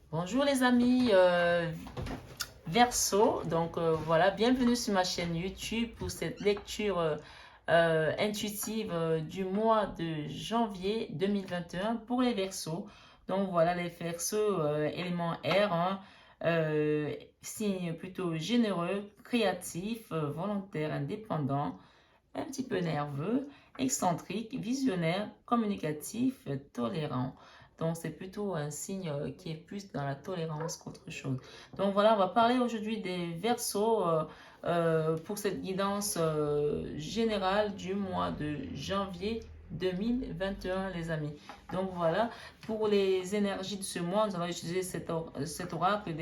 Bonjour les amis, Verseau. Donc voilà, bienvenue sur ma chaîne YouTube pour cette lecture intuitive du mois de janvier 2021 pour les Verseaux. Donc voilà, les Verseaux, élément R, hein, signe plutôt généreux, créatif, volontaire, indépendant, un petit peu nerveux, excentrique, visionnaire, communicatif, tolérant. Donc, c'est plutôt un signe qui est plus dans la tolérance qu'autre chose. Donc, voilà, on va parler aujourd'hui des Verseaux pour cette guidance générale du mois de janvier 2021, les amis. Donc, voilà, pour les énergies de ce mois, nous allons utiliser cet oracle,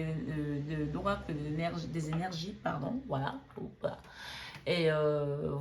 l'oracle des énergies, pardon, voilà. Et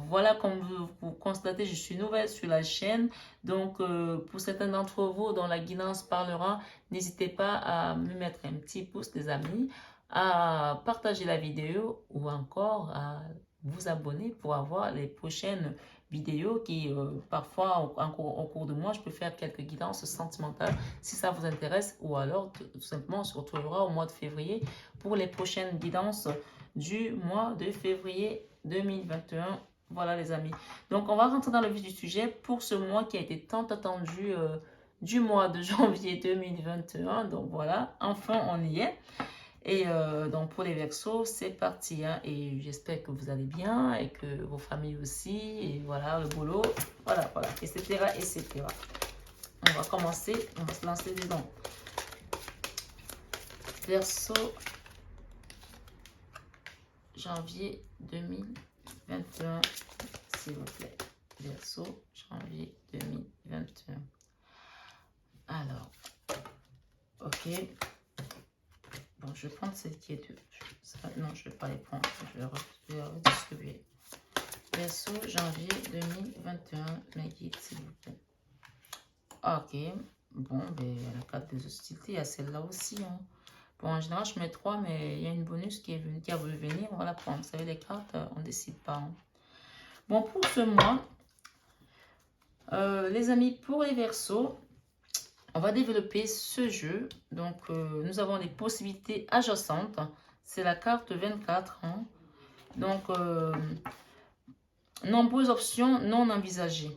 voilà, comme vous constatez, je suis nouvelle sur la chaîne. Donc, pour certains d'entre vous dont la guidance parlera, n'hésitez pas à me mettre un petit pouce, les amis, à partager la vidéo ou encore à vous abonner pour avoir les prochaines vidéos qui, parfois, au cours de moi, je peux faire quelques guidances sentimentales si ça vous intéresse, ou alors tout simplement on se retrouvera au mois de février pour les prochaines guidances du mois de février 2021. Voilà les amis. Donc on va rentrer dans le vif du sujet pour ce mois qui a été tant attendu du mois de janvier 2021. Donc voilà, enfin on y est. Et donc pour les Verseaux, c'est parti. Hein. Et j'espère que vous allez bien et que vos familles aussi. Et voilà, le boulot, voilà, etc., etc. On va commencer, on va se lancer dedans. Verseau, janvier 2021, s'il vous plaît. Verseau, janvier 2021. Alors, ok. Bon, je vais prendre cette qui est de... non, je ne vais pas les prendre. Je vais redistribuer. Verseau, janvier 2021. Mes guides, s'il vous plaît. Ok. Bon, ben, la carte des hostilités, il y a celle-là aussi. Hein. Bon, en général, je mets 3, mais il y a une bonus qui a voulu venir. On va la prendre. Vous savez, les cartes, on ne décide pas. Hein. Bon, pour ce mois, les amis, pour les Verseaux, on va développer ce jeu. Donc, nous avons des possibilités adjacentes. C'est la carte 24. Hein. Donc, nombreuses options non envisagées.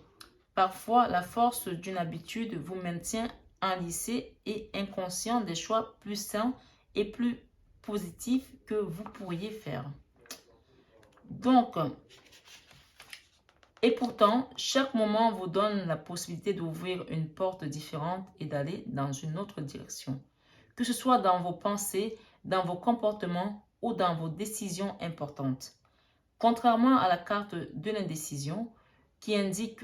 Parfois, la force d'une habitude vous maintient enlissé et inconscient des choix plus sains et plus positifs que vous pourriez faire. Donc, et pourtant, chaque moment vous donne la possibilité d'ouvrir une porte différente et d'aller dans une autre direction. Que ce soit dans vos pensées, dans vos comportements ou dans vos décisions importantes. Contrairement à la carte de l'indécision qui indique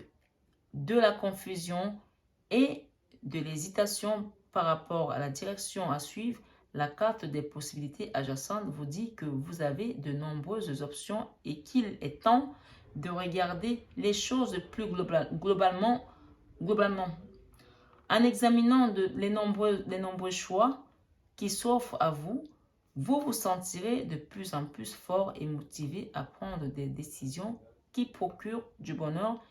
de la confusion et de l'hésitation par rapport à la direction à suivre, la carte des possibilités adjacentes vous dit que vous avez de nombreuses options et qu'il est temps de regarder les choses plus globalement. En examinant les nombreux choix qui s'offrent à vous, vous vous sentirez de plus en plus fort et motivé à prendre des décisions qui procurent du bonheur,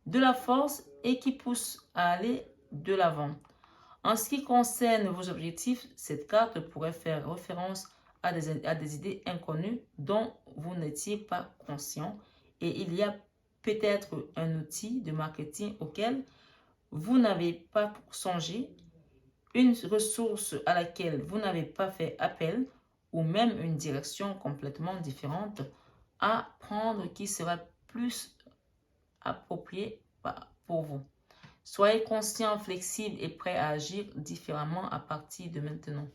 de la force et qui poussent à aller de l'avant. En ce qui concerne vos objectifs, cette carte pourrait faire référence à des idées inconnues dont vous n'étiez pas conscient et il y a peut-être un outil de marketing auquel vous n'avez pas songé, une ressource à laquelle vous n'avez pas fait appel ou même une direction complètement différente à prendre qui sera plus appropriée pour vous. Soyez conscient, flexible et prêt à agir différemment à partir de maintenant.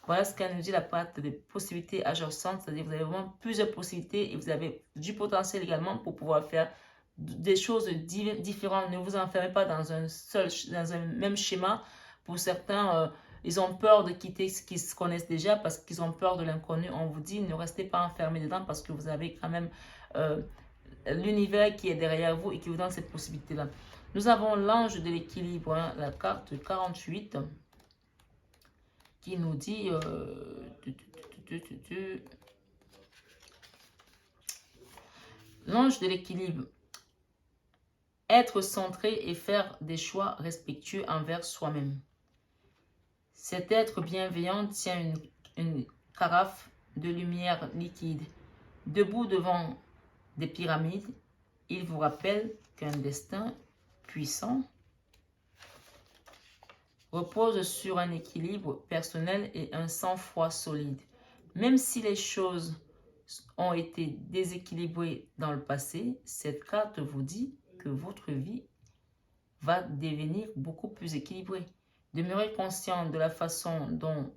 Voilà ce qu'elle nous dit, la part des possibilités adjacentes, c'est-à-dire que vous avez vraiment plusieurs possibilités et vous avez du potentiel également pour pouvoir faire des choses différentes. Ne vous enfermez pas dans un même schéma. Pour certains, ils ont peur de quitter ce qu'ils se connaissent déjà parce qu'ils ont peur de l'inconnu. On vous dit, ne restez pas enfermés dedans parce que vous avez quand même l'univers qui est derrière vous et qui vous donne cette possibilité-là. Nous avons l'ange de l'équilibre, hein, la carte 48, qui nous dit... l'ange de l'équilibre, être centré et faire des choix respectueux envers soi-même. Cet être bienveillant tient une carafe de lumière liquide. Debout devant des pyramides, il vous rappelle qu'un destin puissant repose sur un équilibre personnel et un sang-froid solide. Même si les choses ont été déséquilibrées dans le passé, cette carte vous dit que votre vie va devenir beaucoup plus équilibrée. Demeurez conscient de la façon dont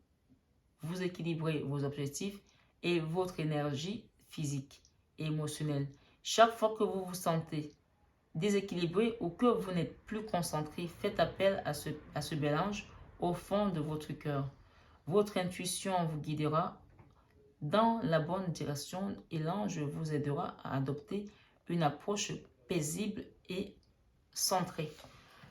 vous équilibrez vos objectifs et votre énergie physique et émotionnelle. Chaque fois que vous vous sentez déséquilibré ou que vous n'êtes plus concentré, faites appel à ce mélange au fond de votre cœur. Votre intuition vous guidera dans la bonne direction et l'ange vous aidera à adopter une approche paisible et centrée.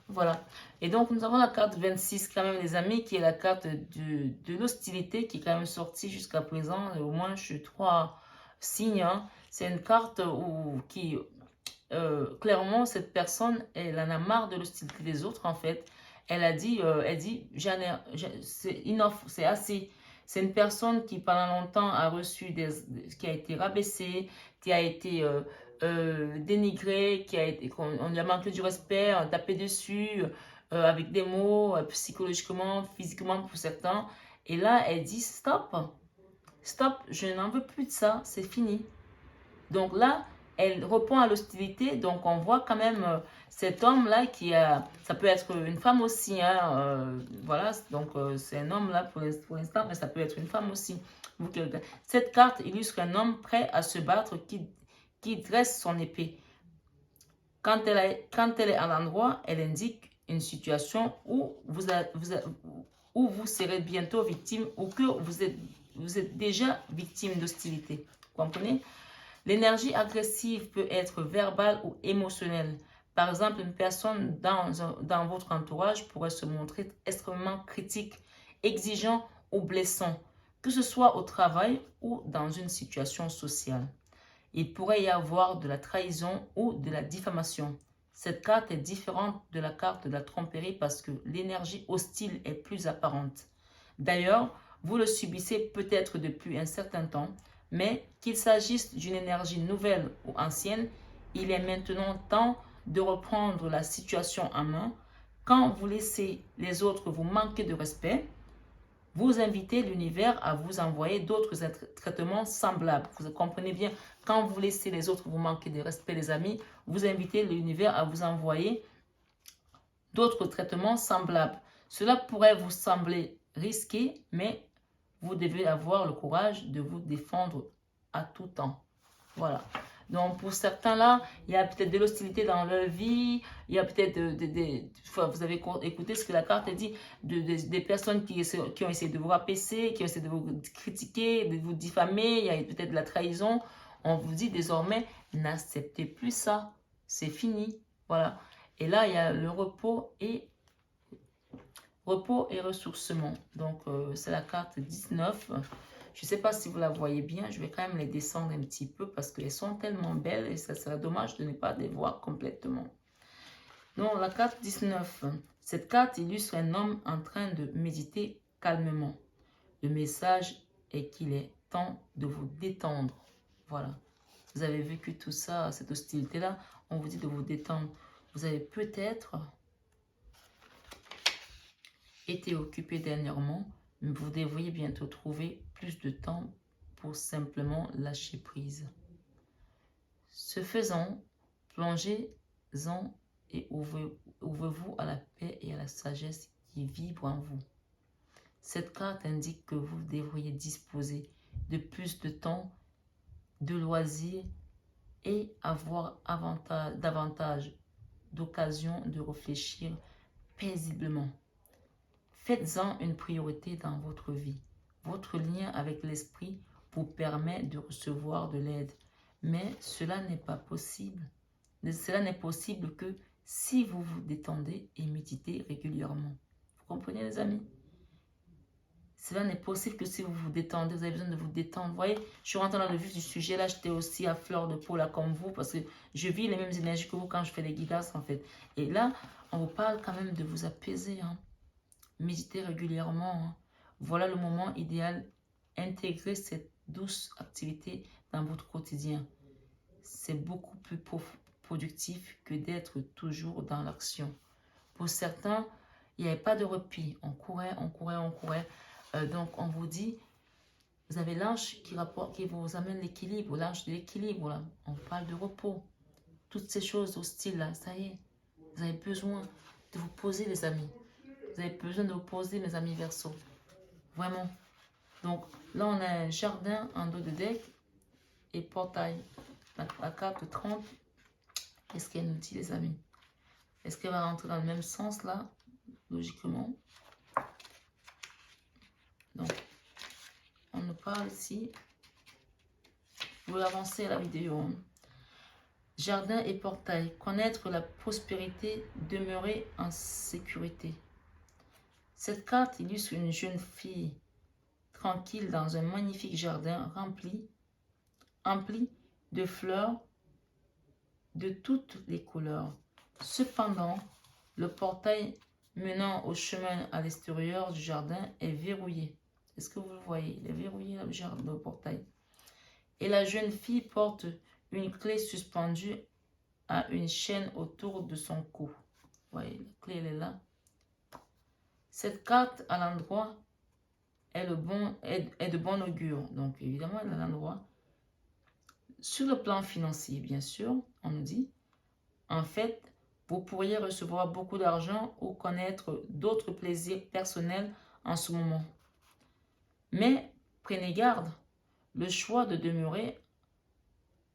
Voilà. Et donc, nous avons la carte 26 quand même, les amis, qui est la carte de l'hostilité qui est quand même sortie jusqu'à présent, au moins chez 3 signes. Hein. C'est une carte qui clairement, cette personne, elle en a marre de l'hostilité des autres, en fait. Elle dit, c'est une offre, c'est assez. C'est une personne qui, pendant longtemps, a reçu qui a été rabaissée, qui a été dénigrée, on lui a manqué du respect, on tapé dessus, avec des mots, psychologiquement, physiquement pour certains. Et là, elle dit, stop, stop, je n'en veux plus de ça, c'est fini. Donc là, elle répond à l'hostilité. Donc on voit quand même cet homme-là ça peut être une femme aussi. Hein, voilà, donc c'est un homme là pour l'instant, mais ça peut être une femme aussi. Cette carte illustre un homme prêt à se battre qui dresse son épée. Quand elle est à l'endroit, elle indique une situation où vous serez bientôt victime ou que vous êtes déjà victime d'hostilité. Vous comprenez? L'énergie agressive peut être verbale ou émotionnelle. Par exemple, une personne dans votre entourage pourrait se montrer extrêmement critique, exigeant ou blessant, que ce soit au travail ou dans une situation sociale. Il pourrait y avoir de la trahison ou de la diffamation. Cette carte est différente de la carte de la tromperie parce que l'énergie hostile est plus apparente. D'ailleurs, vous le subissez peut-être depuis un certain temps, mais qu'il s'agisse d'une énergie nouvelle ou ancienne, il est maintenant temps de reprendre la situation en main. Quand vous laissez les autres vous manquer de respect, vous invitez l'univers à vous envoyer d'autres traitements semblables. Vous comprenez bien, quand vous laissez les autres vous manquer de respect, les amis, vous invitez l'univers à vous envoyer d'autres traitements semblables. Cela pourrait vous sembler risqué, mais vous devez avoir le courage de vous défendre à tout temps. Voilà. Donc, pour certains là, il y a peut-être de l'hostilité dans leur vie. Il y a peut-être vous avez écouté ce que la carte dit, des personnes qui ont essayé de vous rabaisser, qui ont essayé de vous critiquer, de vous diffamer. Il y a peut-être de la trahison. On vous dit désormais, n'acceptez plus ça. C'est fini. Voilà. Et là, il y a le repos et ressourcement. Donc, c'est la carte 19. Je ne sais pas si vous la voyez bien. Je vais quand même les descendre un petit peu parce qu'elles sont tellement belles et ça serait dommage de ne pas les voir complètement. Donc, la carte 19. Cette carte illustre un homme en train de méditer calmement. Le message est qu'il est temps de vous détendre. Voilà. Vous avez vécu tout ça, cette hostilité-là. On vous dit de vous détendre. Vous avez peut-être été occupé dernièrement, mais vous devriez bientôt trouver plus de temps pour simplement lâcher prise. Ce faisant, plongez-en et ouvrez-vous à la paix et à la sagesse qui vibrent en vous. Cette carte indique que vous devriez disposer de plus de temps, de loisirs et avoir davantage d'occasions de réfléchir paisiblement. Faites-en une priorité dans votre vie. Votre lien avec l'esprit vous permet de recevoir de l'aide. Mais cela n'est pas possible. Cela n'est possible que si vous vous détendez et méditez régulièrement. Vous comprenez les amis? Cela n'est possible que si vous vous détendez. Vous avez besoin de vous détendre. Vous voyez, je suis rentrée dans le vif du sujet. Là, j'étais aussi à fleur de peau là comme vous parce que je vis les mêmes énergies que vous quand je fais les guidages en fait. Et là, on vous parle quand même de vous apaiser. Hein. Méditez régulièrement. Hein. Voilà le moment idéal. Intégrez cette douce activité dans votre quotidien. C'est beaucoup plus productif que d'être toujours dans l'action. Pour certains, il n'y avait pas de répit. On courait, on courait, on courait. Donc, on vous dit, vous avez l'ange qui vous amène l'équilibre, l'ange de l'équilibre. Là. On parle de repos. Toutes ces choses hostiles, là, ça y est. Vous avez besoin de vous poser, les amis. Vous avez besoin de vous poser, mes amis Verseau. Vraiment. Donc, là, on a un jardin en dos de deck et portail. La carte 30. Qu'est-ce qu'elle nous dit, les amis? Est-ce qu'elle va rentrer dans le même sens, là? Logiquement. Donc, on nous parle ici. Vous avancez à la vidéo. Hein. Jardin et portail. Connaître la prospérité, demeurer en sécurité. Cette carte illustre une jeune fille tranquille dans un magnifique jardin rempli de fleurs de toutes les couleurs. Cependant, le portail menant au chemin à l'extérieur du jardin est verrouillé. Est-ce que vous le voyez? Il est verrouillé le portail. Et la jeune fille porte une clé suspendue à une chaîne autour de son cou. Vous voyez, la clé elle est là. Cette carte à l'endroit est de bon augure. Donc évidemment, elle est à l'endroit. Sur le plan financier, bien sûr, on nous dit, en fait, vous pourriez recevoir beaucoup d'argent ou connaître d'autres plaisirs personnels en ce moment. Mais prenez garde, le choix de demeurer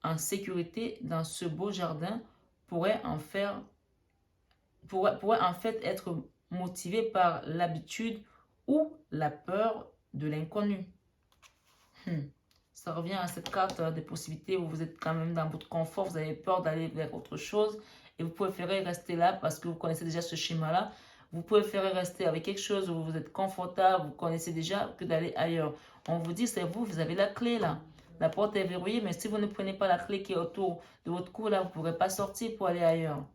en sécurité dans ce beau jardin pourrait en fait être motivé par l'habitude ou la peur de l'inconnu. Ça revient à cette carte des possibilités où vous êtes quand même dans votre confort, vous avez peur d'aller vers autre chose et vous préférez rester là parce que vous connaissez déjà ce schéma-là. Vous préférez rester avec quelque chose où vous êtes confortable, vous connaissez déjà, que d'aller ailleurs. On vous dit, c'est vous, vous avez la clé là. La porte est verrouillée, mais si vous ne prenez pas la clé qui est autour de votre cou, là, vous ne pourrez pas sortir pour aller ailleurs.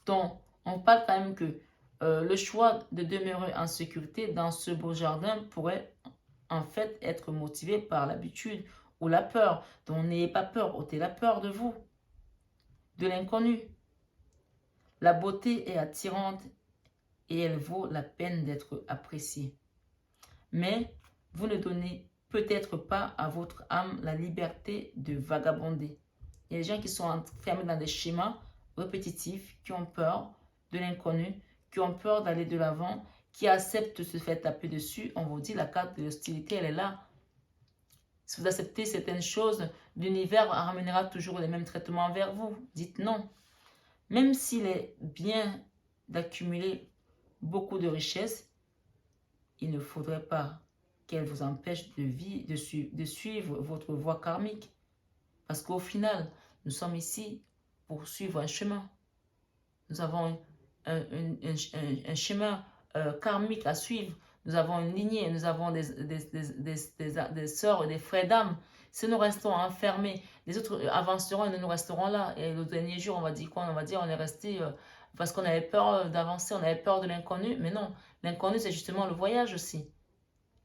Donc, on parle quand même que le choix de demeurer en sécurité dans ce beau jardin pourrait en fait être motivé par l'habitude ou la peur. Donc, n'ayez pas peur, ôtez la peur de vous, de l'inconnu. La beauté est attirante et elle vaut la peine d'être appréciée. Mais vous ne donnez peut-être pas à votre âme la liberté de vagabonder. Il y a des gens qui sont enfermés dans des schémas répétitifs, qui ont peur de l'inconnu, qui ont peur d'aller de l'avant, qui acceptent de se faire taper dessus. On vous dit, la carte de l'hostilité, elle est là. Si vous acceptez certaines choses, l'univers ramènera toujours les mêmes traitements vers vous. Dites non. Même s'il est bien d'accumuler beaucoup de richesses, il ne faudrait pas qu'elle vous empêche de suivre votre voie karmique. Parce qu'au final, nous sommes ici pour suivre un chemin. Nous avons un chemin karmique à suivre. Nous avons une lignée, nous avons des sœurs et des frères d'âme. Si nous restons enfermés, les autres avanceront et nous resterons là. Et le dernier jour, on va dire quoi? On va dire on est resté parce qu'on avait peur d'avancer, on avait peur de l'inconnu. Mais non, l'inconnu, c'est justement le voyage aussi.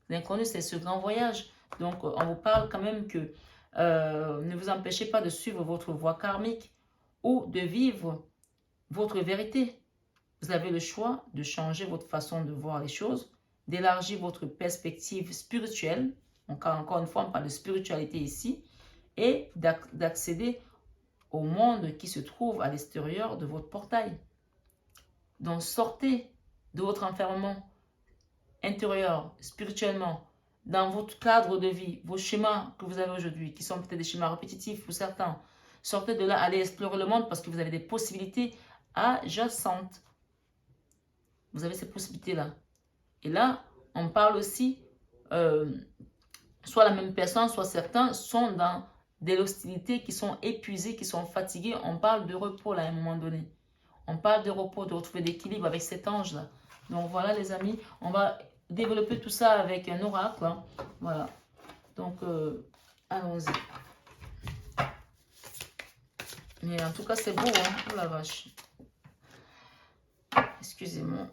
L'inconnu, c'est ce grand voyage. Donc, on vous parle quand même que ne vous empêchez pas de suivre votre voie karmique ou de vivre votre vérité. Vous avez le choix de changer votre façon de voir les choses, d'élargir votre perspective spirituelle. Donc, encore une fois, on parle de spiritualité ici, et d'accéder au monde qui se trouve à l'extérieur de votre portail. Donc, sortez de votre enfermement intérieur, spirituellement, dans votre cadre de vie, vos schémas que vous avez aujourd'hui, qui sont peut-être des schémas répétitifs pour certains. Sortez de là, allez explorer le monde parce que vous avez des possibilités adjacentes. Vous avez ces possibilités-là. Et là, on parle aussi, soit la même personne, soit certains sont dans des hostilités qui sont épuisés, qui sont fatigués. On parle de repos là à un moment donné. On parle de repos, de retrouver l'équilibre avec cet ange-là. Donc voilà les amis, on va développer tout ça avec un oracle. Hein. Voilà. Donc, allons-y. Mais en tout cas, c'est beau, hein. Oh la vache. Excusez-moi.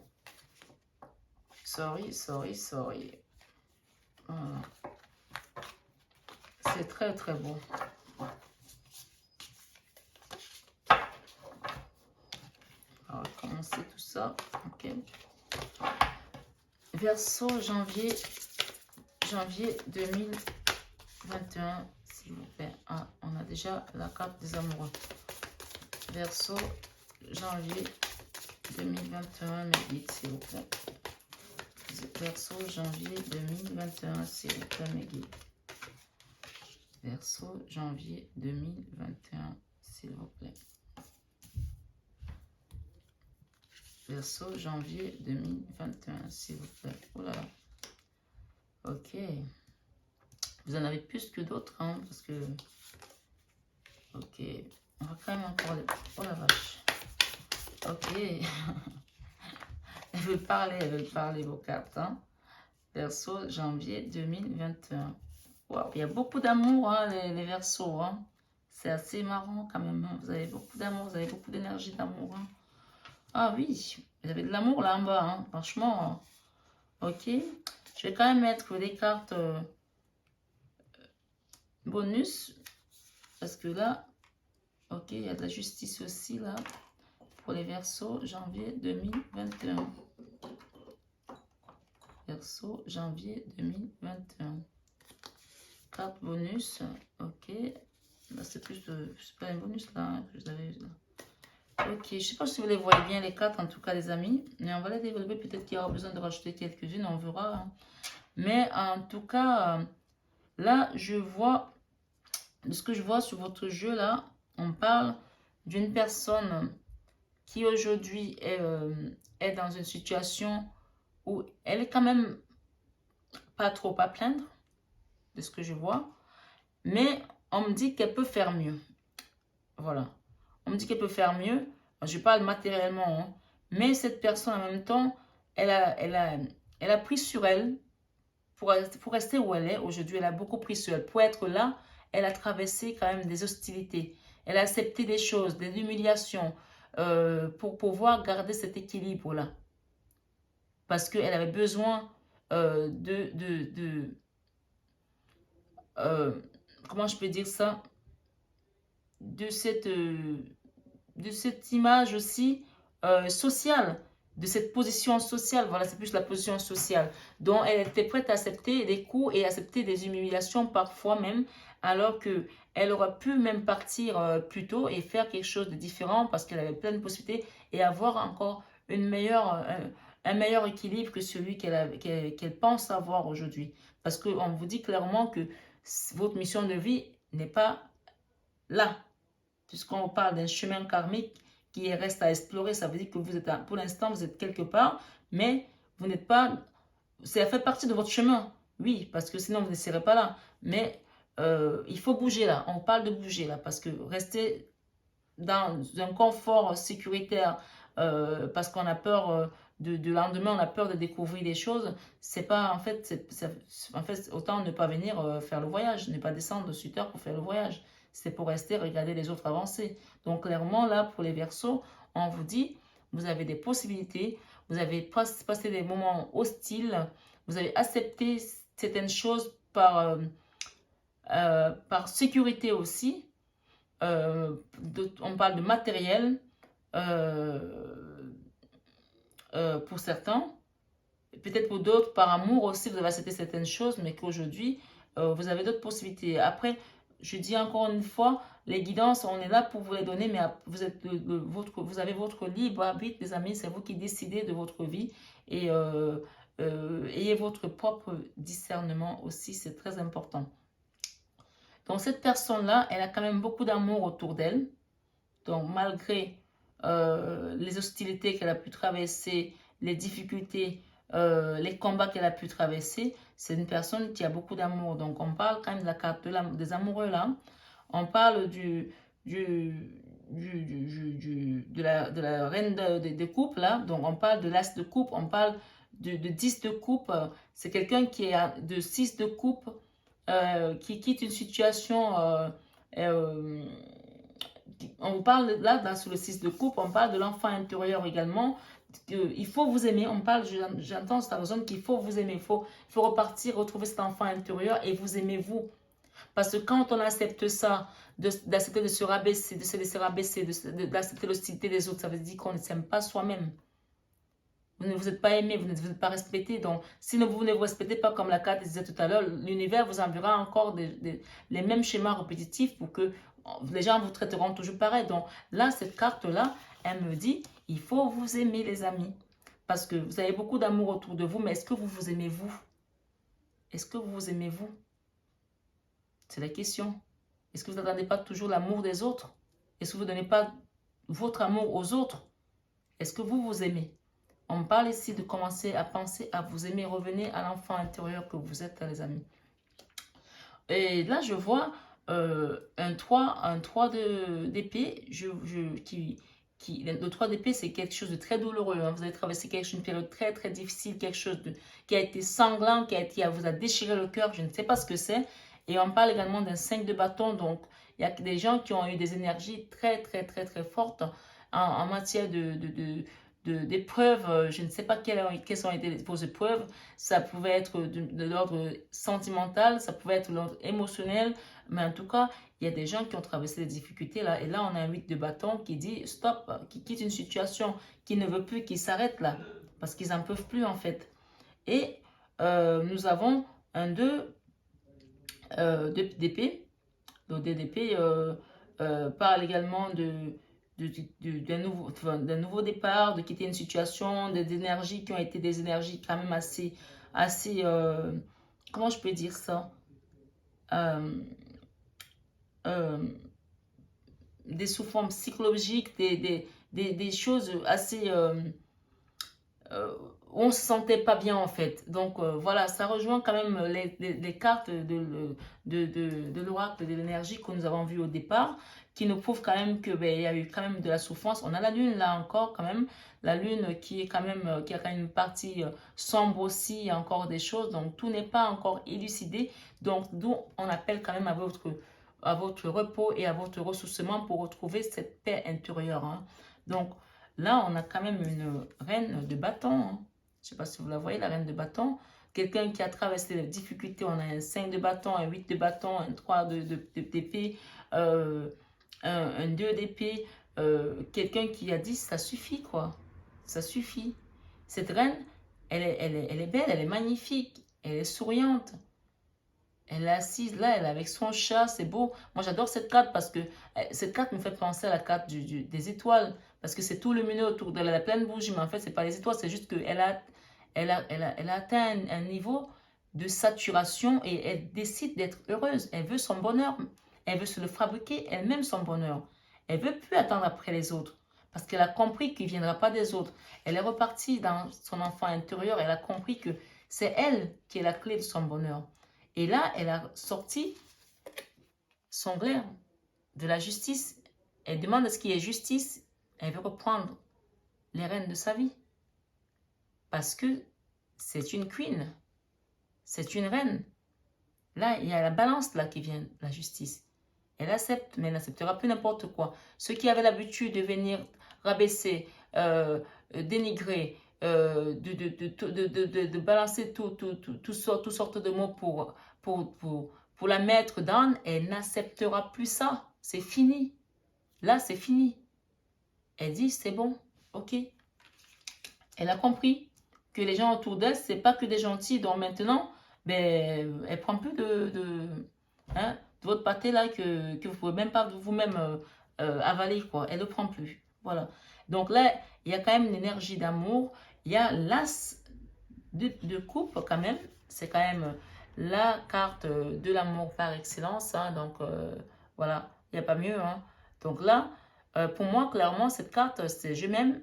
sorry. Voilà. C'est très, très beau. On va commencer tout ça. Ok. Verseau, janvier 2021, s'il vous plaît. Ah, on a déjà la carte des amoureux. Verseau, janvier 2021, mes guides, s'il vous plaît. Verseau, janvier 2021, s'il vous plaît, mes guides. Verseau, janvier 2021, s'il vous plaît. Verseau, janvier 2021, s'il vous plaît. Oh là là. Ok. Vous en avez plus que d'autres, hein, parce que... Ok. On va quand même encore les... Oh la vache. Ok. Elle veut parler vos cartes, hein. Verseau, janvier 2021. Wow. Il y a beaucoup d'amour, hein, les Verseaux, hein. C'est assez marrant quand même, hein. Vous avez beaucoup d'amour, vous avez beaucoup d'énergie d'amour, hein. Ah oui, vous avez de l'amour là en bas, hein. Franchement. Ok. Je vais quand même mettre des cartes bonus. Parce que là, ok, il y a de la justice aussi là. Pour les Verseaux, janvier 2021. Verseau, janvier 2021. Carte bonus. Ok. Là, c'est plus de... C'est pas un bonus là, hein, que vous avez là. Ok, je ne sais pas si vous les voyez bien les cartes, en tout cas les amis. Mais on va les développer. Peut-être qu'il y aura besoin de rajouter quelques-unes, on verra. Hein. Mais en tout cas, là, je vois, de ce que je vois sur votre jeu là, on parle d'une personne qui aujourd'hui est dans une situation où elle est quand même pas trop à plaindre, de ce que je vois. Mais on me dit qu'elle peut faire mieux. Voilà. On me dit qu'elle peut faire mieux. Je parle matériellement. Hein. Mais cette personne, en même temps, elle a pris sur elle pour rester où elle est. Aujourd'hui, elle a beaucoup pris sur elle. Pour être là, elle a traversé quand même des hostilités. Elle a accepté des choses, des humiliations pour pouvoir garder cet équilibre-là. Parce qu'elle avait besoin comment je peux dire ça? De cette image aussi sociale, de cette position sociale. Voilà, c'est plus la position sociale. Donc, elle était prête à accepter des coups et accepter des humiliations parfois même, alors qu'elle aurait pu même partir plus tôt et faire quelque chose de différent parce qu'elle avait plein de possibilités et avoir encore un meilleur équilibre que celui qu'elle pense avoir aujourd'hui. Parce qu'on vous dit clairement que votre mission de vie n'est pas là. Puisqu'on parle d'un chemin karmique qui reste à explorer, ça veut dire que vous êtes, pour l'instant, vous êtes quelque part, mais vous n'êtes pas, ça fait partie de votre chemin, oui, parce que sinon vous ne serez pas là. Mais il faut bouger là, on parle de bouger là, parce que rester dans un confort sécuritaire, parce qu'on a peur du lendemain, on a peur de découvrir des choses, c'est pas, en fait, autant ne pas venir faire le voyage, ne pas descendre sur terre pour faire le voyage. C'est pour rester, regarder les autres avancer. Donc, clairement, là, pour les Verseaux, on vous dit, vous avez des possibilités, vous avez passé des moments hostiles, vous avez accepté certaines choses par sécurité aussi. On parle de matériel pour certains. Peut-être pour d'autres, par amour aussi, vous avez accepté certaines choses, mais qu'aujourd'hui, vous avez d'autres possibilités. Après, je dis encore une fois, les guidances, on est là pour vous les donner, mais vous avez votre libre arbitre, les amis, c'est vous qui décidez de votre vie. Et ayez votre propre discernement aussi, c'est très important. Donc, cette personne-là, elle a quand même beaucoup d'amour autour d'elle. Donc, malgré les hostilités qu'elle a pu traverser, les difficultés, les combats qu'elle a pu traverser, c'est une personne qui a beaucoup d'amour. Donc, on parle quand même de la carte des amoureux là. On parle de la reine de coupe là. Donc, on parle de l'as de coupe, on parle de 10 de coupe. C'est quelqu'un qui a de 6 de coupe, qui quitte une situation... on vous parle là, sur le 6 de coupe, on parle de l'enfant intérieur également. il faut vous aimer. On parle, j'entends cette raison qu'il faut vous aimer. Il faut repartir, retrouver cet enfant intérieur et vous aimez vous. Parce que quand on accepte ça, d'accepter de se rabaisser, de se laisser rabaisser, d'accepter l'hostilité des autres, ça veut dire qu'on ne s'aime pas soi-même. Vous ne vous êtes pas aimé, vous n'êtes pas respecté. Donc, si vous ne vous respectez pas, comme la carte disait tout à l'heure, l'univers vous enverra encore les mêmes schémas répétitifs pour que les gens vous traiteront toujours pareil. Donc, là, cette carte-là, elle me dit, il faut vous aimer, les amis. Parce que vous avez beaucoup d'amour autour de vous, mais est-ce que vous vous aimez vous? Est-ce que vous vous aimez vous? C'est la question. Est-ce que vous n'attendez pas toujours l'amour des autres? Est-ce que vous ne donnez pas votre amour aux autres? Est-ce que vous vous aimez? On parle ici de commencer à penser à vous aimer. Revenez à l'enfant intérieur que vous êtes, les amis. Et là, je vois un 3 d'épée. Le 3 d'épée, c'est quelque chose de très douloureux. Hein. Vous avez traversé une période très, très difficile, quelque chose qui a été sanglant, qui vous a déchiré le cœur. Je ne sais pas ce que c'est. Et on parle également d'un 5 de bâton. Donc, il y a des gens qui ont eu des énergies très, très, très, très fortes en matière d'épreuves. Je ne sais pas quelles ont été vos épreuves. Ça pouvait être de l'ordre sentimental, ça pouvait être de l'ordre émotionnel. Mais en tout cas, il y a des gens qui ont traversé des difficultés là. Et là, on a un 8 de bâton qui dit stop, qui quitte une situation, qui ne veut plus, qui s'arrête là. Parce qu'ils n'en peuvent plus en fait. Et nous avons un 2 d'épée. Donc d'épée parle également d'un nouveau départ, de quitter une situation, des énergies qui ont été des énergies quand même assez comment je peux dire ça? Des souffrances psychologiques, des choses assez où on ne se sentait pas bien en fait. Donc voilà, ça rejoint quand même les cartes de l'oracle de l'énergie que nous avons vu au départ, qui nous prouvent quand même que il y a eu quand même de la souffrance. On a la lune là encore quand même, la lune qui est quand même qui a quand même une partie sombre aussi, il y a encore des choses, donc tout n'est pas encore élucidé. Donc d'où on appelle quand même à votre repos et à votre ressourcement pour retrouver cette paix intérieure. Hein. Donc là, on a quand même une reine de bâton. Hein. Je ne sais pas si vous la voyez, la reine de bâton. Quelqu'un qui a traversé les difficultés. On a un 5 de bâton, un 8 de bâton, un 3 d'épée, un 2 d'épée. Quelqu'un qui a dit, ça suffit quoi. Ça suffit. Cette reine, elle est belle, elle est magnifique. Elle est souriante. Elle est assise là, elle est avec son chat, c'est beau. Moi, j'adore cette carte parce que cette carte me fait penser à la carte des étoiles. Parce que c'est tout lumineux autour d'elle. Elle a plein de bougies, mais en fait, c'est pas les étoiles. C'est juste qu'elle elle a atteint un niveau de saturation et elle décide d'être heureuse. Elle veut son bonheur. Elle veut se le fabriquer elle-même, son bonheur. Elle veut plus attendre après les autres. Parce qu'elle a compris qu'il ne viendra pas des autres. Elle est repartie dans son enfant intérieur. Elle a compris que c'est elle qui est la clé de son bonheur. Et là, elle a sorti son glaive de la justice. Elle demande ce qui est justice. Elle veut reprendre les rênes de sa vie. Parce que c'est une queen. C'est une reine. Là, il y a la balance là qui vient, la justice. Elle accepte, mais elle n'acceptera plus n'importe quoi. Ceux qui avaient l'habitude de venir rabaisser, dénigrer, de balancer toutes sortes de mots pour la mettre down, elle n'acceptera plus ça. C'est fini. Là, c'est fini. Elle dit, c'est bon, ok. Elle a compris que les gens autour d'elle, c'est pas que des gentils. Donc maintenant, ben, elle prend plus de votre pâté là que vous pouvez même pas vous-même avaler, quoi. Elle ne le prend plus. Voilà. Donc là, il y a quand même une énergie d'amour. Il y a l'as de coupe quand même. C'est quand même la carte de l'amour par excellence. Hein. Donc voilà, il n'y a pas mieux. Hein. Donc là, pour moi, clairement, cette carte, c'est je m'aime.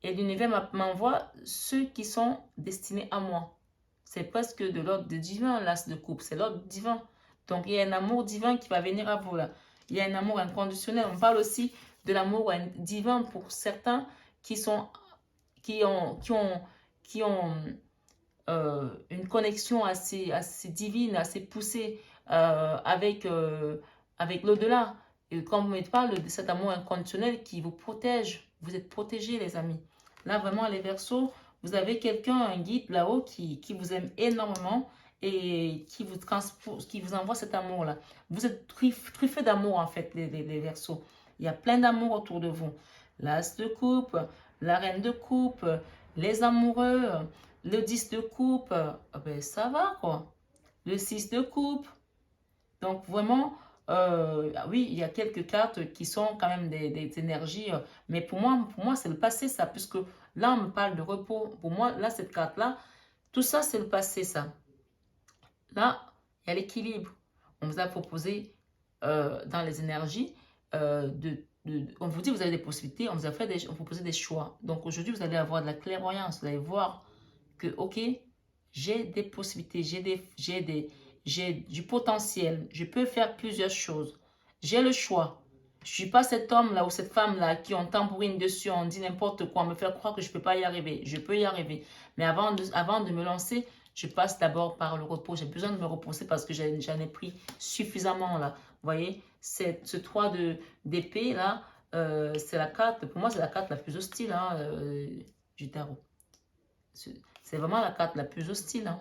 Et l'univers m'envoie ceux qui sont destinés à moi. C'est presque de l'ordre divin, l'as de coupe. C'est l'ordre divin. Donc, il y a un amour divin qui va venir à vous là. Il y a un amour inconditionnel. On parle aussi de l'amour divin pour certains qui ont une connexion assez divine, assez poussée avec l'au-delà. Et quand vous me parlez de cet amour inconditionnel qui vous protège, vous êtes protégés, les amis. Là, vraiment, les Verseaux, vous avez quelqu'un, un guide là-haut qui vous aime énormément et qui vous envoie cet amour-là. Vous êtes truffés d'amour, en fait, les Verseaux. Il y a plein d'amour autour de vous. L'As de coupe, la Reine de coupe, les amoureux, le 10 de coupe, ben, ça va, quoi. Le 6 de coupe. Donc, vraiment, oui, il y a quelques cartes qui sont quand même des énergies, mais pour moi c'est le passé, ça, puisque là, on me parle de repos. Pour moi, là, cette carte-là, tout ça, c'est le passé, ça. Là, il y a l'équilibre. On vous a proposé dans les énergies on vous dit vous avez des possibilités, on vous a proposé des choix. Donc aujourd'hui, vous allez avoir de la clairvoyance, vous allez voir que, ok, j'ai des possibilités, j'ai du potentiel, je peux faire plusieurs choses. J'ai le choix. Je ne suis pas cet homme-là ou cette femme-là qui on tambourine dessus, on dit n'importe quoi, on me fait croire que je ne peux pas y arriver. Je peux y arriver. Mais avant de me lancer, je passe d'abord par le repos. J'ai besoin de me reposer parce que j'en ai pris suffisamment là. Vous voyez, ce 3 d'épée là, c'est la carte, pour moi c'est la carte la plus hostile hein, du tarot. C'est vraiment la carte la plus hostile. Hein.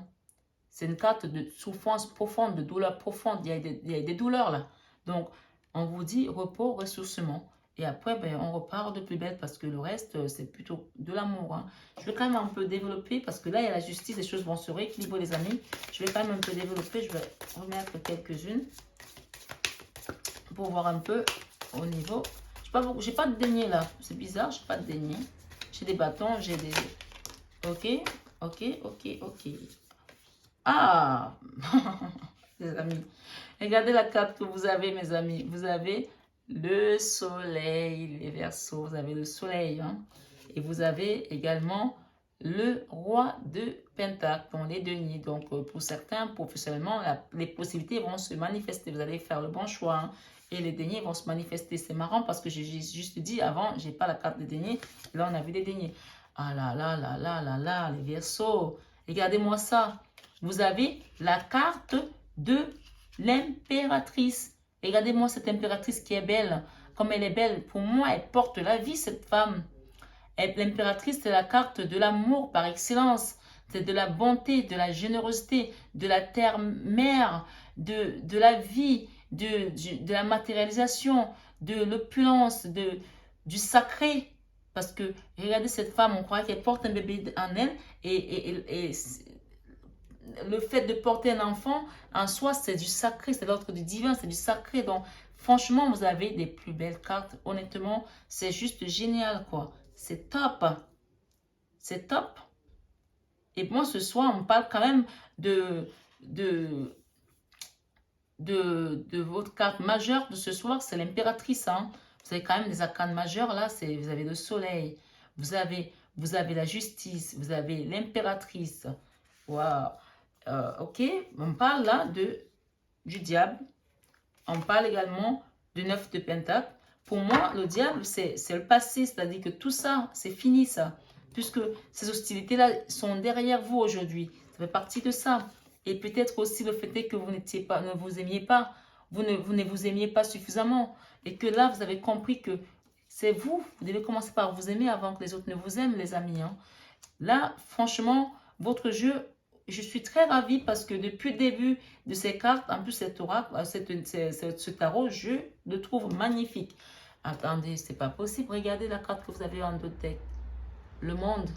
C'est une carte de souffrance profonde, de douleur profonde. Il y a des douleurs là. Donc, on vous dit repos, ressourcement. Et après, ben, on repart de plus belle parce que le reste, c'est plutôt de l'amour. Hein. Je vais quand même un peu développer parce que là, il y a la justice, les choses vont se rééquilibrer, les amis. Je vais quand même un peu développer. Je vais remettre quelques-unes pour voir un peu au niveau. J'ai pas de denier là. C'est bizarre, j'ai pas de denier. J'ai des bâtons, j'ai des... Ok, ok, ok, ok. Ah, les amis. Regardez la carte que vous avez, mes amis. Vous avez le soleil, les Verseaux. Vous avez le soleil. Hein? Et vous avez également le roi de Pentacle, dans les deniers. Donc, pour certains, professionnellement, les possibilités vont se manifester. Vous allez faire le bon choix. Hein? Et les deniers vont se manifester. C'est marrant parce que j'ai juste dit avant, j'ai pas la carte des deniers. Là, on a vu les deniers. Ah là là là là là là, les Verseaux. Regardez-moi ça. Vous avez la carte de l'impératrice. Regardez-moi cette impératrice qui est belle. Comme elle est belle, pour moi, elle porte la vie, cette femme. L'impératrice, c'est la carte de l'amour par excellence. C'est de la bonté, de la générosité, de la terre-mère, de la vie, de la matérialisation, de l'opulence, du sacré. Parce que, regardez cette femme, on croit qu'elle porte un bébé en elle et le fait de porter un enfant, en soi, c'est du sacré, c'est l'ordre du divin, c'est du sacré. Donc, franchement, vous avez des plus belles cartes. Honnêtement, c'est juste génial, quoi. C'est top. C'est top. Et moi, ce soir, on parle quand même de votre carte majeure de ce soir, c'est l'impératrice. Hein. Vous avez quand même des arcanes majeures, là, vous avez le soleil, vous avez la justice, vous avez l'impératrice. Waouh. Ok, on parle là du diable. On parle également du 9 de Pentacle. Pour moi, le diable, c'est le passé. C'est-à-dire que tout ça, c'est fini ça. Puisque ces hostilités-là sont derrière vous aujourd'hui. Ça fait partie de ça. Et peut-être aussi le fait que vous ne vous aimiez pas. Vous ne vous aimiez pas suffisamment. Et que là, vous avez compris que c'est vous. Vous devez commencer par vous aimer avant que les autres ne vous aiment, les amis. Hein. Là, franchement, votre jeu... Je suis très ravie parce que depuis le début de ces cartes, en plus cet oracle, ce tarot, je le trouve magnifique. Attendez, c'est pas possible. Regardez la carte que vous avez en deux deck. Le monde.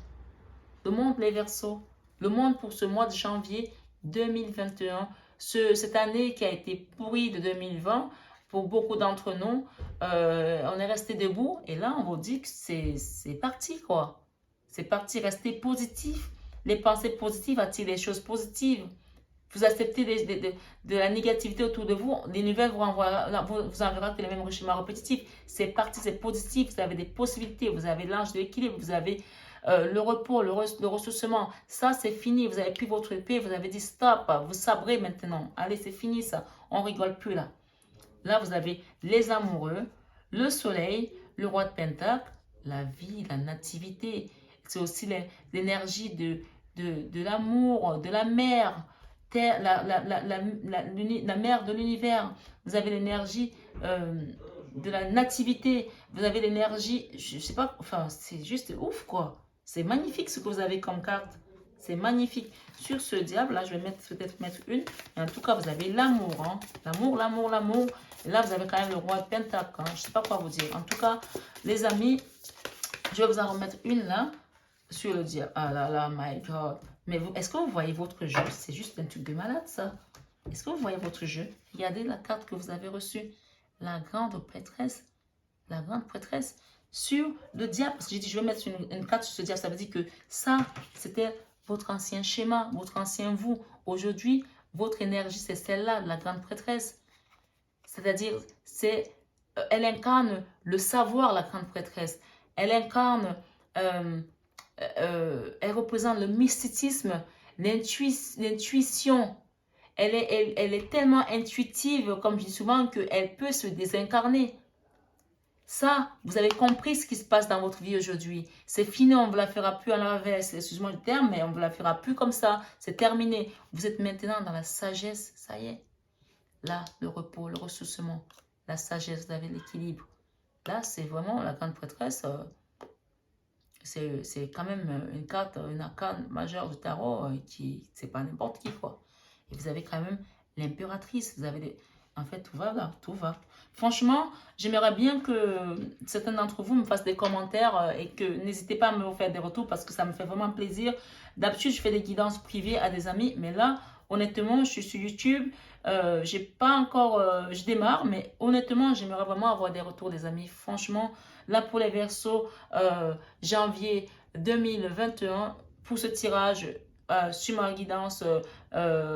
Le monde, les Verseaux. Le monde pour ce mois de janvier 2021. Cette année qui a été pourrie de 2020, pour beaucoup d'entre nous, on est resté debout. Et là, on vous dit que c'est parti, quoi. C'est parti, rester positif. Les pensées positives attirent les choses positives. Vous acceptez de la négativité autour de vous, l'univers vous enverra que les mêmes schémas répétitifs. C'est parti, c'est positif, vous avez des possibilités, vous avez l'ange de l'équilibre, vous avez le repos, le ressourcement. Ça, c'est fini, vous avez pris votre épée, vous avez dit stop, vous sabrez maintenant. Allez, c'est fini ça, on rigole plus là. Là, vous avez les amoureux, le soleil, le roi de Pentacle, la vie, la nativité. C'est aussi l'énergie de l'amour, de la mer, la mer de l'univers. Vous avez l'énergie de la nativité. Vous avez l'énergie, je sais pas, enfin, c'est juste ouf, quoi. C'est magnifique ce que vous avez comme carte. C'est magnifique. Sur ce diable, là, je vais peut-être mettre une. Et en tout cas, vous avez l'amour. Hein? L'amour, l'amour, l'amour. Et là, vous avez quand même le roi de Pentacle. Hein? Je ne sais pas quoi vous dire. En tout cas, les amis, je vais vous en remettre une là. Sur le diable. Ah là là, my God. Mais est-ce que vous voyez votre jeu? C'est juste un truc de malade, ça. Est-ce que vous voyez votre jeu? Regardez la carte que vous avez reçue. La grande prêtresse. La grande prêtresse. Sur le diable. Parce que j'ai dit, je vais mettre une carte sur ce diable. Ça veut dire que ça, c'était votre ancien schéma, votre ancien vous. Aujourd'hui, votre énergie, c'est celle-là, la grande prêtresse. C'est-à-dire, elle incarne le savoir, la grande prêtresse. Elle incarne... elle représente le mysticisme, l'intuition. Elle est tellement intuitive, comme je dis souvent, qu'elle peut se désincarner. Ça, vous avez compris ce qui se passe dans votre vie aujourd'hui. C'est fini, on ne vous la fera plus à l'inverse. Excuse-moi le terme, mais on ne vous la fera plus comme ça. C'est terminé. Vous êtes maintenant dans la sagesse. Ça y est. Là, le repos, le ressourcement, la sagesse, vous avez l'équilibre. Là, c'est vraiment la grande prêtresse. C'est quand même une arcane majeure du tarot qui, c'est pas n'importe qui, quoi. Et vous avez quand même l'impératrice. Vous avez en fait, tout va là, tout va. Franchement, j'aimerais bien que certains d'entre vous me fassent des commentaires et que n'hésitez pas à me faire des retours parce que ça me fait vraiment plaisir. D'habitude, je fais des guidances privées à des amis, mais là, honnêtement, je suis sur YouTube. J'ai pas encore, je démarre, mais honnêtement, j'aimerais vraiment avoir des retours des amis. Franchement, là pour les Verseaux, janvier 2021, pour ce tirage sur ma guidance,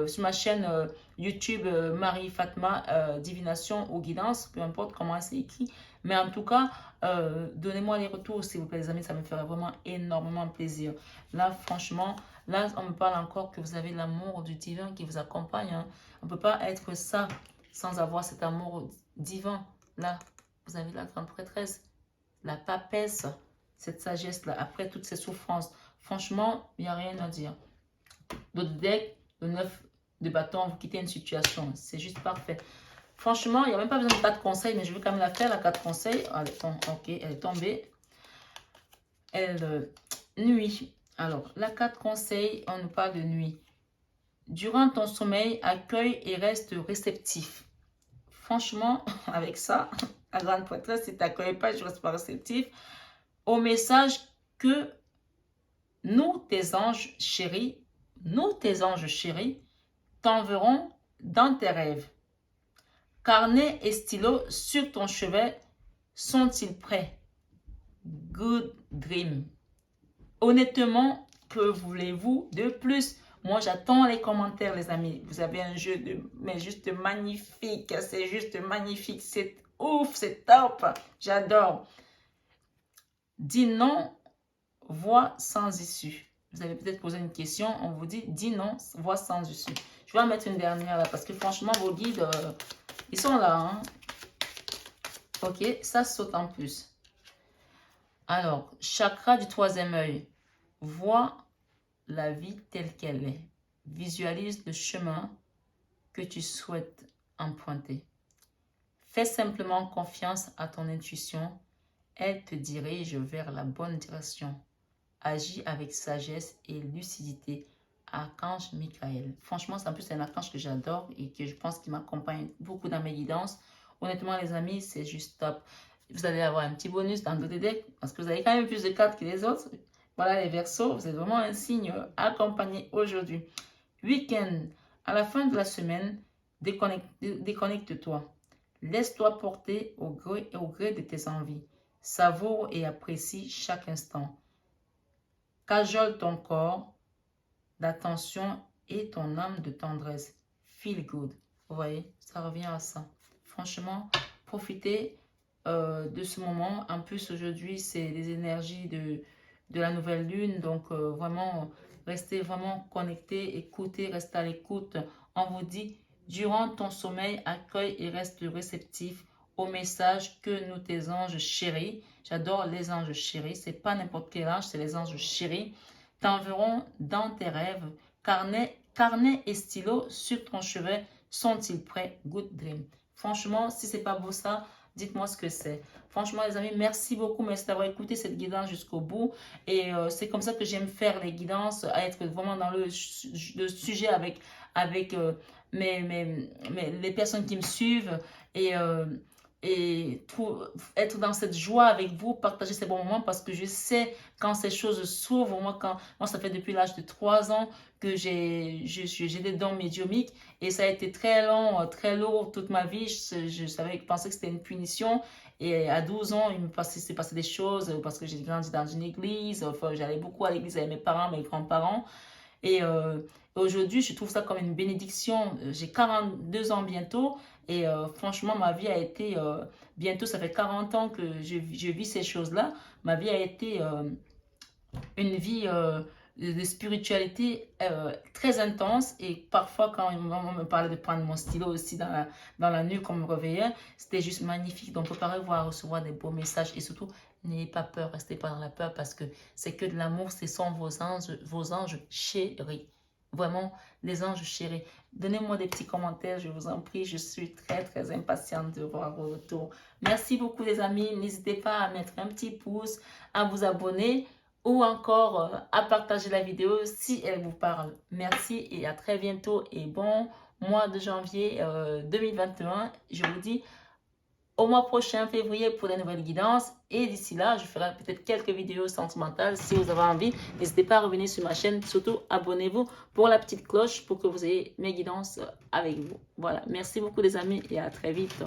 sur ma chaîne YouTube Marie Fatma Divination ou Guidance, peu importe comment c'est écrit. Mais en tout cas, donnez-moi les retours s'il vous plaît les amis, ça me ferait vraiment énormément plaisir. Là franchement, là on me parle encore que vous avez l'amour du divin qui vous accompagne. Hein. On ne peut pas être ça sans avoir cet amour divin. Là, vous avez la grande prêtresse, la papesse, cette sagesse-là, après toutes ces souffrances. Franchement, il n'y a rien à dire. Votre deck, le 9 de bâton, vous quittez une situation. C'est juste parfait. Franchement, il n'y a même pas besoin de 4 conseils, mais je vais quand même la faire, la 4 conseils. Ok, elle est tombée. Nuit. Alors, la 4 conseils, on nous parle de nuit. Durant ton sommeil, accueille et reste réceptif. Franchement, avec ça, la grande prêtresse, si tu n'accueilles pas, je ne reste pas réceptif au message que nous, tes anges chéris, t'enverront dans tes rêves. Carnet et stylo sur ton chevet sont-ils prêts? Good dream. Honnêtement, que voulez-vous de plus? Moi, j'attends les commentaires, les amis. Vous avez un jeu mais juste magnifique. C'est juste magnifique. C'est ouf, c'est top. J'adore. Dis non, voie sans issue. Vous avez peut-être posé une question. On vous dit, dis non, voie sans issue. Je vais en mettre une dernière là parce que franchement, vos guides, ils sont là. Hein? Ok, ça saute en plus. Alors, chakra du troisième œil. Vois la vie telle qu'elle est. Visualise le chemin que tu souhaites emprunter. Fais simplement confiance à ton intuition. Elle te dirige vers la bonne direction. Agis avec sagesse et lucidité. Archange Michael. Franchement, c'est en plus un archange que j'adore et que je pense qu'il m'accompagne beaucoup dans mes guidances. Honnêtement, les amis, c'est juste top. Vous allez avoir un petit bonus dans le deck parce que vous avez quand même plus de cartes que les autres. Voilà les Verseaux, vous êtes vraiment un signe accompagné aujourd'hui. Week-end, à la fin de la semaine, déconnecte-toi. Laisse-toi porter au gré de tes envies. Savoure et apprécie chaque instant. Cajole ton corps d'attention et ton âme de tendresse. Feel good. Vous voyez, ça revient à ça. Franchement, profitez de ce moment. En plus, aujourd'hui, c'est les énergies de la nouvelle lune. Donc, vraiment, restez vraiment connectés, écoutez, restez à l'écoute. On vous dit, durant ton sommeil, accueille et reste réceptif au message que nous, tes anges chéris, j'adore les anges chéris, c'est pas n'importe quel ange, c'est les anges chéris, t'enverront dans tes rêves. Carnet et stylo sur ton chevet sont-ils prêts? Good dream. Franchement, si c'est pas beau ça, dites-moi ce que c'est. Franchement, les amis, merci beaucoup. Merci d'avoir écouté cette guidance jusqu'au bout. Et c'est comme ça que j'aime faire les guidances, à être vraiment dans le sujet avec les personnes qui me suivent. Et, être dans cette joie avec vous, partager ces bons moments parce que je sais quand ces choses s'ouvrent. Moi, ça fait depuis l'âge de 3 ans que j'ai des dons médiumiques et ça a été très long, très lourd toute ma vie. Je pensais que c'était une punition. Et à 12 ans, s'est passé des choses parce que j'ai grandi dans une église. Enfin, j'allais beaucoup à l'église avec mes parents, mes grands-parents. Et aujourd'hui, je trouve ça comme une bénédiction. J'ai 42 ans bientôt et franchement, ma vie a été, bientôt ça fait 40 ans que je vis ces choses-là. Ma vie a été une vie de spiritualité très intense et parfois quand on me parlait de prendre mon stylo aussi dans la nuit qu'on me réveillait, c'était juste magnifique. Donc préparez-vous à recevoir des beaux messages et surtout n'ayez pas peur, restez pas dans la peur parce que c'est que de l'amour, ce sont vos anges chéris. Vraiment, les anges chéris. Donnez-moi des petits commentaires, je vous en prie. Je suis très, très impatiente de voir vos retours. Merci beaucoup les amis. N'hésitez pas à mettre un petit pouce, à vous abonner ou encore à partager la vidéo si elle vous parle. Merci et à très bientôt et bon mois de janvier 2021. Je vous dis au mois prochain, février, pour les nouvelles guidances. Et d'ici là, je ferai peut-être quelques vidéos sentimentales si vous avez envie. N'hésitez pas à revenir sur ma chaîne. Surtout, abonnez-vous pour la petite cloche pour que vous ayez mes guidances avec vous. Voilà. Merci beaucoup les amis et à très vite.